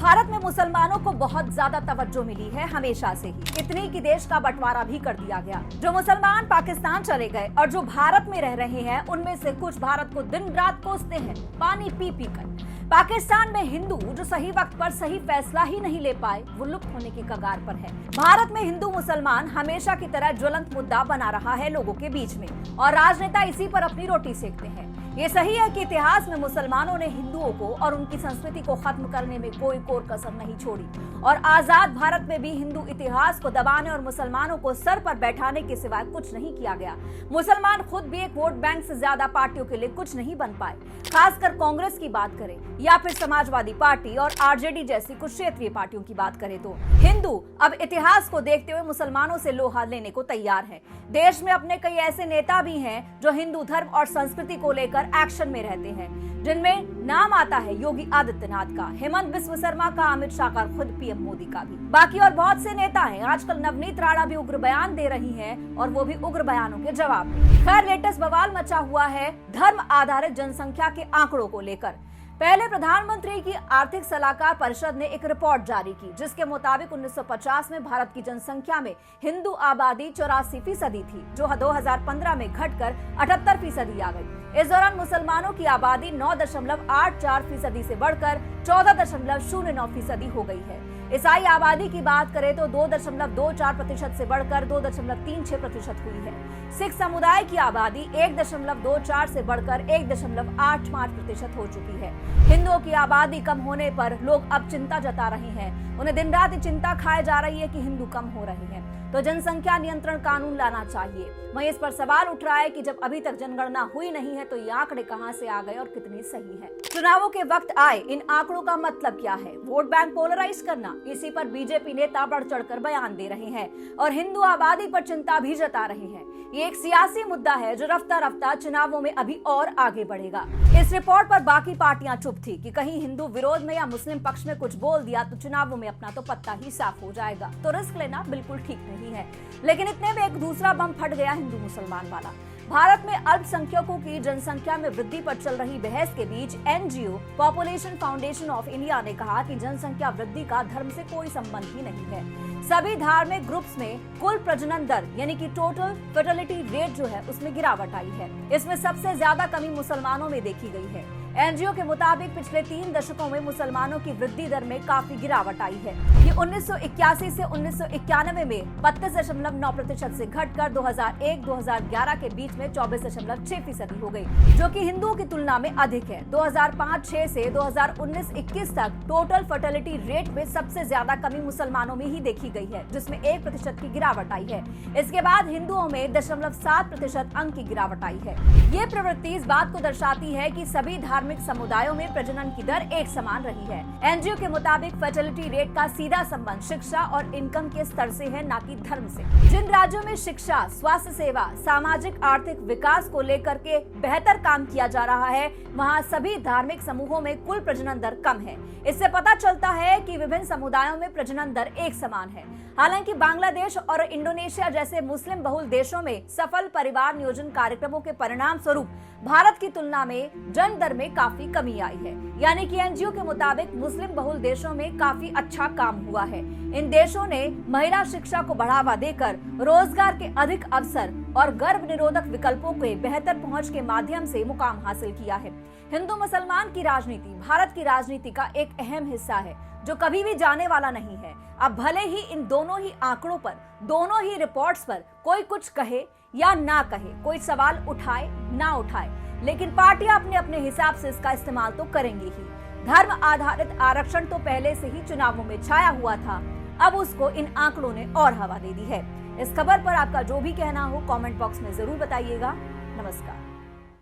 भारत में मुसलमानों को बहुत ज्यादा तवज्जो मिली है हमेशा से ही। इतनी कि देश का बंटवारा भी कर दिया गया। जो मुसलमान पाकिस्तान चले गए और जो भारत में रह रहे हैं, उनमें से कुछ भारत को दिन रात कोसते हैं पानी पी पी कर। पाकिस्तान में हिंदू जो सही वक्त पर सही फैसला ही नहीं ले पाए, वो लुप्त होने की कगार पर है। भारत में हिंदू मुसलमान हमेशा की तरह ज्वलंत मुद्दा बना रहा है लोगों के बीच में, और राजनेता इसी पर अपनी रोटी सेकते हैं। ये सही है कि इतिहास में मुसलमानों ने हिंदुओं को और उनकी संस्कृति को खत्म करने में कोई कोर कसर नहीं छोड़ी, और आजाद भारत में भी हिंदू इतिहास को दबाने और मुसलमानों को सर पर बैठाने के सिवाय कुछ नहीं किया गया। मुसलमान खुद भी एक वोट बैंक से ज्यादा पार्टियों के लिए कुछ नहीं बन पाए, खासकर कांग्रेस की बात करें या फिर समाजवादी पार्टी और आरजेडी जैसी कुछ क्षेत्रीय पार्टियों की बात करें तो हिंदू अब इतिहास को देखते हुए मुसलमानों से लोहा लेने को तैयार है। देश में अपने कई ऐसे नेता भी हैं जो हिंदू धर्म और संस्कृति को लेकर एक्शन में रहते हैं, जिनमें नाम आता है योगी आदित्यनाथ का, हेमंत बिस्व शर्मा का, अमित शाह का, खुद पीएम मोदी का भी। बाकी और बहुत से नेता हैं। आजकल नवनीत राणा भी उग्र बयान दे रही हैं, और वो भी उग्र बयानों के जवाब में। खैर, लेटेस्ट बवाल मचा हुआ है धर्म आधारित जनसंख्या के आंकड़ों को लेकर। पहले प्रधानमंत्री की आर्थिक सलाहकार परिषद ने एक रिपोर्ट जारी की, जिसके मुताबिक 1950 में भारत की जनसंख्या में हिंदू आबादी 84% थी, जो 2015 में घटकर 78% आ गई। इस दौरान मुसलमानों की आबादी 9.84% से बढ़कर 14.09% हो गई है। ईसाई आबादी की बात करें तो 2.24% से बढ़कर 2.36% हुई है। सिख समुदाय की आबादी 1.24 से बढ़कर 1.85% हो चुकी है। हिंदुओं की आबादी कम होने पर लोग अब चिंता जता रहे हैं। उन्हें दिन रात चिंता खाए जा रही है कि हिंदू कम हो रहे हैं, तो जनसंख्या नियंत्रण कानून लाना चाहिए। वहीं इस पर सवाल उठ रहा है कि जब अभी तक जनगणना हुई नहीं है तो ये आंकड़े कहां से आ गए और कितने सही है। चुनावों के वक्त आए इन आंकड़ों का मतलब क्या है? वोट बैंक पोलराइज करना, इसी पर बीजेपी नेता बढ़ चढ़कर बयान दे रहे हैं और हिंदू आबादी पर चिंता भी जता रहे हैं। ये एक सियासी मुद्दा है जो रफ्ता रफ्ता चुनावों में अभी और आगे बढ़ेगा। इस रिपोर्ट पर बाकी पार्टियां चुप थी कि कहीं हिंदू विरोध में या मुस्लिम पक्ष में कुछ बोल दिया तो चुनावों में अपना तो पत्ता ही साफ हो जाएगा, तो रिस्क लेना बिल्कुल ठीक नहीं है। लेकिन इतने में एक दूसरा बम फट गया हिंदू मुसलमान वाला। भारत में अल्पसंख्यकों की जनसंख्या में वृद्धि पर चल रही बहस के बीच NGO population foundation of India ने कहा कि जनसंख्या वृद्धि का धर्म से कोई संबंध ही नहीं है। सभी धार्मिक ग्रुप्स में कुल प्रजनन दर यानी कि टोटल फर्टिलिटी रेट जो है उसमें गिरावट आई है। इसमें सबसे ज्यादा कमी मुसलमानों में देखी गई है। एनजीओ के मुताबिक पिछले 3 दशकों में मुसलमानों की वृद्धि दर में काफी गिरावट आई है। ये 1981 से 1991 में 32.9% से घटकर 2001-2011 के बीच में 24.6% हो गई, जो कि हिंदुओं की तुलना में अधिक है। 2005-6 से 2019-21 तक टोटल फर्टिलिटी रेट में सबसे ज्यादा कमी मुसलमानों में ही देखी गई है, जिसमें 1% की गिरावट आई है। इसके बाद हिंदुओं में 0.7% अंक की गिरावट आई है। ये प्रवृत्ति इस बात को दर्शाती है कि सभी धार्मिक समुदायों में प्रजनन की दर एक समान रही है। एनजीओ के मुताबिक फर्टिलिटी रेट का सीधा संबंध शिक्षा और इनकम के स्तर से है, ना कि धर्म से। जिन राज्यों में शिक्षा, स्वास्थ्य सेवा, सामाजिक आर्थिक विकास को लेकर के बेहतर काम किया जा रहा है, वहाँ सभी धार्मिक समूहों में कुल प्रजनन दर कम है। इससे पता चलता है कि विभिन्न समुदायों में प्रजनन दर एक समान है। हालांकि बांग्लादेश और इंडोनेशिया जैसे मुस्लिम बहुल देशों में सफल परिवार नियोजन कार्यक्रमों के परिणाम स्वरूप भारत की तुलना में जन्म दर में काफी कमी आई है। यानी कि एनजीओ के मुताबिक मुस्लिम बहुल देशों में काफी अच्छा काम हुआ है। इन देशों ने महिला शिक्षा को बढ़ावा देकर रोजगार के अधिक अवसर और गर्भ निरोधक विकल्पों के बेहतर पहुंच के माध्यम से मुकाम हासिल किया है। हिंदू मुसलमान की राजनीति भारत की राजनीति का एक अहम हिस्सा है, जो कभी भी जाने वाला नहीं है। अब भले ही इन दोनों ही आंकड़ों पर, दोनों ही रिपोर्ट्स पर कोई कुछ कहे या ना कहे, कोई सवाल उठाए ना उठाए, लेकिन पार्टियां अपने अपने हिसाब से इसका इस्तेमाल तो करेंगी ही। धर्म आधारित आरक्षण तो पहले से ही चुनावों में छाया हुआ था, अब उसको इन आंकड़ों ने और हवा दे दी है। इस खबर पर आपका जो भी कहना हो कमेंट बॉक्स में जरूर बताइएगा। नमस्कार।